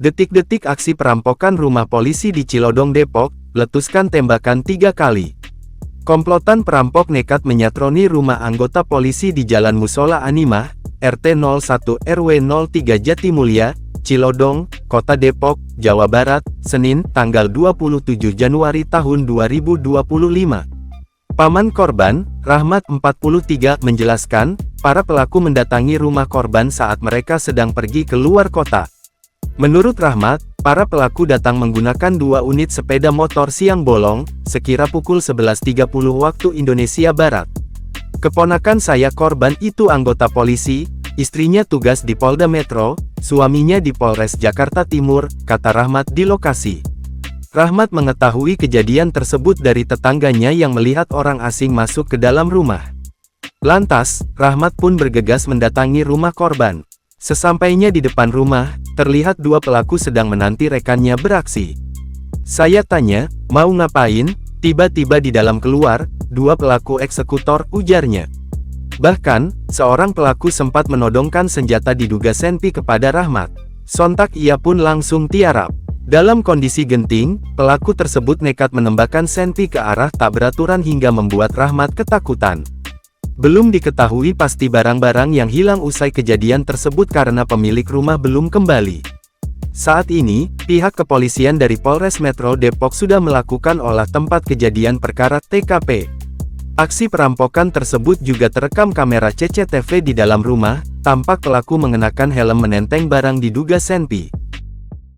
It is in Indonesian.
Detik-detik aksi perampokan rumah polisi di Cilodong, Depok, letuskan tembakan 3 kali. Komplotan perampok nekat menyatroni rumah anggota polisi di Jalan Musola Animah, RT 01 RW 03 Jatimulya, Cilodong, Kota Depok, Jawa Barat, Senin, tanggal 27 Januari tahun 2025. Paman korban, Rahmat 43, menjelaskan, para pelaku mendatangi rumah korban saat mereka sedang pergi ke luar kota. Menurut Rahmat, para pelaku datang menggunakan 2 unit sepeda motor siang bolong, sekira pukul 11.30 waktu Indonesia Barat. Keponakan saya korban itu anggota polisi, istrinya tugas di Polda Metro, suaminya di Polres Jakarta Timur, kata Rahmat di lokasi. Rahmat mengetahui kejadian tersebut dari tetangganya yang melihat orang asing masuk ke dalam rumah. Lantas, Rahmat pun bergegas mendatangi rumah korban. Sesampainya di depan rumah, terlihat 2 pelaku sedang menanti rekannya beraksi. Saya tanya, mau ngapain? Tiba-tiba di dalam keluar, 2 pelaku eksekutor, ujarnya. Bahkan, seorang pelaku sempat menodongkan senjata diduga senpi kepada Rahmat. Sontak ia pun langsung tiarap. Dalam kondisi genting, pelaku tersebut nekat menembakkan senpi ke arah tak beraturan hingga membuat Rahmat ketakutan. Belum diketahui pasti barang-barang yang hilang usai kejadian tersebut karena pemilik rumah belum kembali. Saat ini, pihak kepolisian dari Polres Metro Depok sudah melakukan olah tempat kejadian perkara (TKP). Aksi perampokan tersebut juga terekam kamera CCTV di dalam rumah, tampak pelaku mengenakan helm menenteng barang diduga senpi.